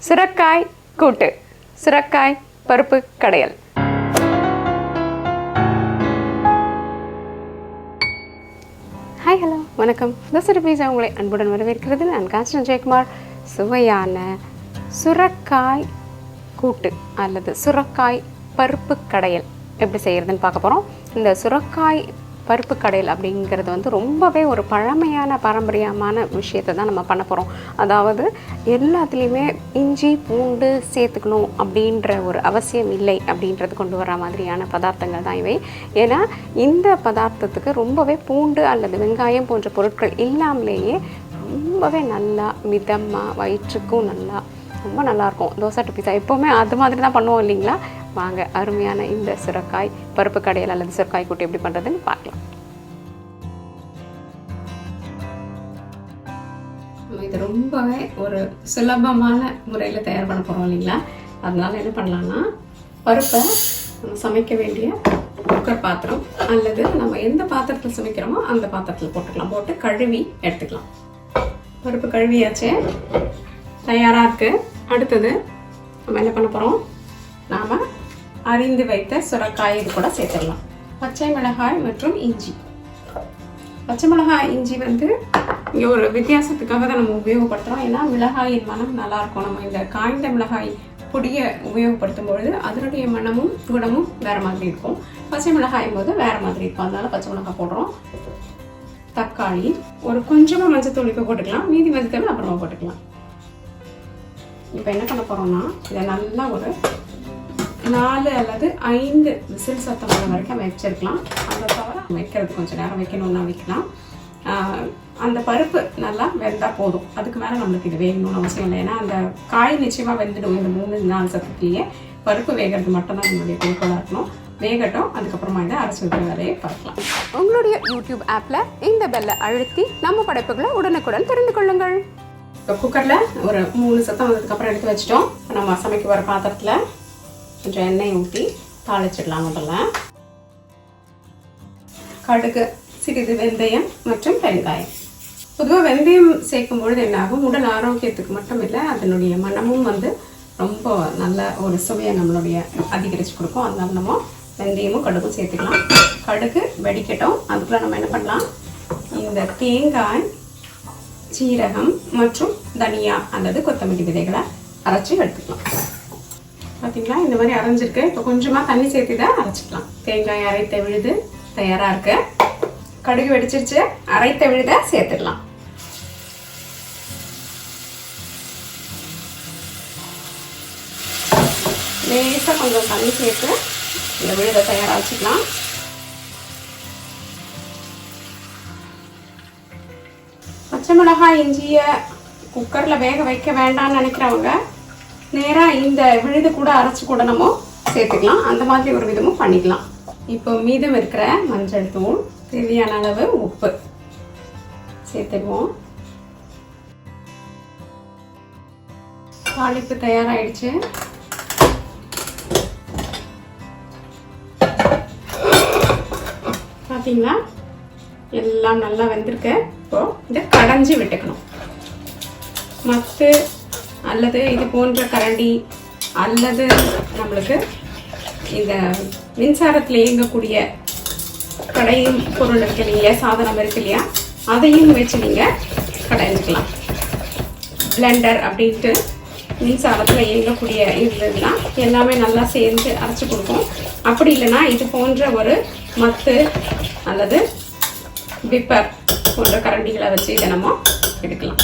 Sorakkai Kootu, Sorakkai paruppu kadayal. Hi, hello, வணக்கம். Dosa pizza உங்களை அன்புடன் வரவேற்கிறது. நான் கான்ஸ்டன்ட் ஜெயக்குமார். சுவையான சுரக்காய் கூட்டு அல்லது சுரக்காய் பருப்பு கடையல் எப்படி செய்கிறதுன்னு பார்க்க போகிறோம். இந்த சுரக்காய் பருப்பு கடையல் அப்படிங்கிறது வந்து ரொம்பவே ஒரு பழமையான பாரம்பரியமான விஷயத்தை தான் நம்ம பண்ண போகிறோம். அதாவது எல்லாத்துலேயுமே இஞ்சி பூண்டு சேர்த்துக்கணும் அப்படின்ற ஒரு அவசியம் இல்லை அப்படின்றது கொண்டு வர மாதிரியான பதார்த்தங்கள் தான் இவை. ஏன்னா இந்த பதார்த்தத்துக்கு ரொம்பவே பூண்டு அல்லது வெங்காயம் போன்ற பொருட்கள் இல்லாமலேயே ரொம்பவே நல்லா மிதமாக வயிற்றுக்கும் ரொம்ப நல்லாயிருக்கும். தோசை பீஸா எப்போவுமே அது மாதிரி தான் பண்ணுவோம் இல்லைங்களா? வாங்க அருமையான இந்த சுரக்காய் பருப்பு கடையல் அல்லது சுரக்காய் கூட்டு எப்படி பண்ணுறதுன்னு பார்க்கலாம். இது ரொம்பவே ஒரு சுலபமான முறையில் தயார் பண்ண போகிறோம் இல்லைங்களா? அதனால என்ன பண்ணலான்னா, பருப்பை நம்ம சமைக்க வேண்டிய குக்கர் பாத்திரம் அல்லது நம்ம எந்த பாத்திரத்தில் சமைக்கிறோமோ அந்த பாத்திரத்தில் போட்டுக்கலாம். போட்டு கழுவி எடுத்துக்கலாம். பருப்பு கழுவியாச்சு, தயாராக இருக்குது. அடுத்தது நம்ம என்ன பண்ண போகிறோம், நாம் அரிந்து வைத்த சுரக்காய் இது கூட சேர்த்துடலாம். பச்சை மிளகாய் மற்றும் இஞ்சி. பச்சை மிளகாய் இஞ்சி வந்து இங்கே ஒரு வித்தியாசத்துக்காக தான் நம்ம உபயோகப்படுத்துகிறோம். ஏன்னா மிளகாயின் மனம் நல்லாயிருக்கும். நம்ம இந்த காய்ந்த மிளகாய் பொடியை உபயோகப்படுத்தும் பொழுது அதனுடைய மனமும் குணமும் வேறு மாதிரி இருக்கும். பச்சை மிளகாயும் போது வேறு மாதிரி இருக்கும். அதனால பச்சை மிளகாய் போடுறோம். தக்காளி, ஒரு கொஞ்சமாக மஞ்சத்தூள் இப்போ போட்டுக்கலாம். மீதி மஞ்சத்தூள் அப்புறமா போட்டுக்கலாம். இப்போ என்ன பண்ண போகிறோம்னா, இதை நல்லா ஒரு 4 அல்லது 5 விசில் சத்தம் வர வரைக்கும் வச்சிருக்கலாம். அதை தவிர வைக்கிறது கொஞ்சம் நேரம் வைக்கணும்னா வைக்கலாம். அந்த பருப்பு நல்லா வெந்தால் போதும். அதுக்கு மேலே நம்மளுக்கு இது வேகணும்னு அவசியம் இல்லை. ஏன்னா அந்த காய் நிச்சயமாக வெந்துடும். இந்த 3-4 சத்தத்துலேயே பருப்பு வேகிறது மட்டும்தான் நம்மளுடைய குறிக்கோளாக இருக்கணும். வேகட்டும். அதுக்கப்புறமா இதை அரைச்சி வைக்கிற வேலையை பார்க்கலாம். உங்களுடைய யூடியூப் ஆப்பில் இந்த பெல்லை அழுத்தி நம்ம படைப்புகளை உடனுக்குடன் தெரிந்து கொள்ளுங்கள். இப்போ குக்கரில் ஒரு 3 சத்தம் வந்ததுக்கப்புறம் எடுத்து வச்சிட்டோம். நம்ம சமைக்க வர பாத்திரத்தில் கொஞ்சம் எண்ணெய் ஊற்றி தாளிச்சிடலாம். முதல்ல கடுகு, சிறிது வெந்தயம் மற்றும் பெருங்காயம். பொதுவாக வெந்தயம் சேர்க்கும் பொழுது என்னாகும், உடல் ஆரோக்கியத்துக்கு மட்டும் இல்லை, அதனுடைய மனமும் வந்து ரொம்ப நல்ல ஒரு சுவையை நம்மளுடைய அதிகரித்து கொடுக்கும். அதனால நம்ம வெந்தயமும் கடுகும் சேர்த்துக்கலாம். கடுகு வெடிக்கட்டும். அதுக்குள்ள நம்ம என்ன பண்ணலாம், இந்த தேங்காய், சீரகம் மற்றும் தனியா அல்லது கொத்தமல்லி விதைகளை அரைச்சி எடுத்துக்கலாம். பார்த்தீங்களா, இந்த மாதிரி அரைஞ்சிருக்கு. இப்போ கொஞ்சமாக தண்ணி சேர்த்து தான் அரைச்சிக்கலாம். தேங்காய் அரைத்த விழுது தயாராக இருக்கு. கடுகு வெடிச்சிருச்சு. அரைத்த விழுத சேர்த்துடலாம். லேசாக கொஞ்சம் தண்ணி சேர்த்து இந்த விழுதை தயாராக வச்சுக்கலாம். பச்சை மிளகாய் இஞ்சியை குக்கரில் வேக வைக்க வேண்டாம்னு நினைக்கிறவங்க நேராக இந்த விழுது கூட அரைச்சி கூட நம்ம சேர்த்துக்கலாம். அந்த மாதிரி ஒரு விதமும் பண்ணிக்கலாம். இப்போ மீதம் இருக்கிற மஞ்சள் தூள், தேவையான அளவு உப்பு சேர்த்துக்குவோம். தாளிப்பு தயாராகிடுச்சு. பார்த்தீங்களா, எல்லாம் நல்லா வெந்திருக்கு. இப்போ இதை கடைஞ்சி விட்டுக்கணும். மத்து அல்லது இது போன்ற கரண்டி அல்லது நம்மளுக்கு இந்த மின்சாரத்தில் இயங்கக்கூடிய கடையும் பொருள் இருக்கு இல்லையா, சாதனம் இருக்கு இல்லையா, அதையும் வச்சு நீங்கள் கடைஞ்சிக்கலாம். பிளெண்டர் அப்படின்ட்டு மின்சாரத்தில் இயங்கக்கூடிய இதெல்லாம் எல்லாமே நல்லா சேர்ந்து அரைச்சி கொடுக்கும். அப்படி இல்லைன்னா இது போன்ற ஒரு மத்து அல்லது விப்பர் போன்ற கரண்டிகளை வச்சு இதை நம்ம எடுக்கலாம்.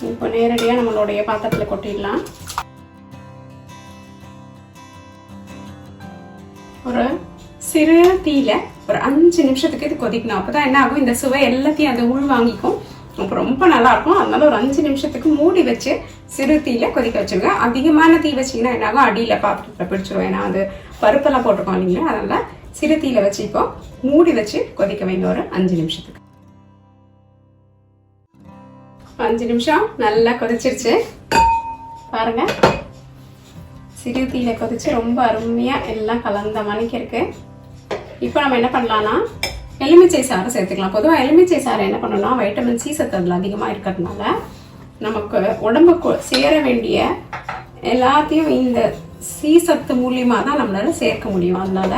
இப்போ நேரடியாக நம்மளுடைய பாத்திரத்தில் கொட்டிடலாம். ஒரு சிறு தீயில ஒரு 5 நிமிஷத்துக்கு இது கொதிக்கணும். அப்போதான் என்ன ஆகும், இந்த சுவை எல்லாத்தையும் அதை உள் வாங்கிக்கும். அப்போ ரொம்ப நல்லா இருக்கும். அதனால ஒரு 5 நிமிஷத்துக்கு மூடி வச்சு சிறு தீயில கொதிக்க வச்சுருங்க. அதிகமான தீ வச்சிங்கன்னா என்ன ஆகும், அடியில் பாத்திரத்தில் பிடிச்சிடும். ஏன்னா அது பருப்பெல்லாம் போட்டிருக்கோம் இல்லைங்களா? அதனால சிறு தீயில வச்சு இப்போ மூடி வச்சு கொதிக்க வைங்க ஒரு 5 நிமிஷத்துக்கு. 5 நிமிஷம் நல்லா கொதிச்சிருச்சு பாருங்க. சிறு தீயில கொதிச்சு ரொம்ப அருமையாக எல்லாம் கலந்த மணிக்கு இருக்கு. இப்போ நம்ம என்ன பண்ணலாம்னா, எலுமிச்சை சாறு சேர்த்துக்கலாம். பொதுவாக எலுமிச்சை சாறு என்ன பண்ணணும்னா வைட்டமின் சி சத்து அதில் அதிகமாக இருக்கிறதுனால நமக்கு உடம்புக்கு சேர வேண்டிய எல்லாத்தையும் இந்த சி சத்து மூலியமாக தான் நம்மளால சேர்க்க முடியும். அதனால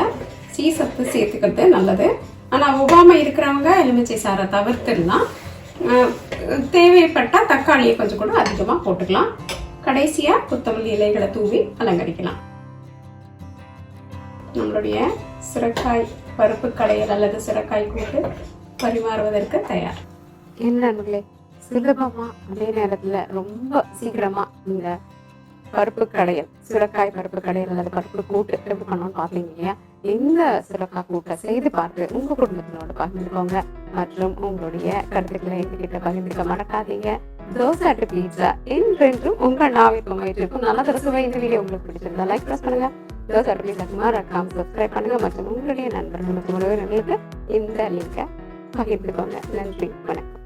சி சத்து சேர்த்துக்கிறது நல்லது. ஆனால் ஒவ்வாமை இருக்கிறவங்க எலுமிச்சை சாறை தவிர்த்துடலாம். தேவைப்பட்டால் தக்காளியை கொஞ்சம் கூட அதிகமாக போட்டுக்கலாம். கடைசியாக கொத்தமல்லி இலைகளை தூவி அலங்கரிக்கலாம். நம்மளுடைய சுரக்காய் பருப்பு கடையல் அல்லது சுரக்காய் கூட்டு பரிமாறுவதற்கு தயார். என்ன சுலபமா அதே நேரத்துல ரொம்ப சீக்கிரமா இந்த பருப்பு கடையல், சுரக்காய் பருப்பு கடையல் அல்லது பருப்பு கூட்டு எப்படி பண்ணணும்னு பாத்தீங்க இல்லையா? இந்த சுரக்காய் கூட்டை செய்து பார்த்து உங்க குடும்பத்தினோட பகிர்ந்துக்கோங்க மற்றும் உங்களுடைய கருத்துக்களை எங்ககிட்ட பகிர்ந்துக்க மறக்காதீங்க. தோசை டு பீட்சா என்றென்றும் உங்க நாவிற்கும் வயிற்றுக்கும் நல்ல தரசுவை. இந்த வீடியோ உங்களுக்கு பிடிச்சிருந்தா லைக் ப்ரெஸ் பண்ணுங்க. தோசை டு பீட்சா மறக்காம சப்ஸ்கிரைப் பண்ணுங்க மற்றும் உங்களுடைய நண்பர்களுக்கு உறவினர்களுக்கு இந்த லிங்கை பகிர்ந்துக்கோங்க. நன்றி, வணக்கம்.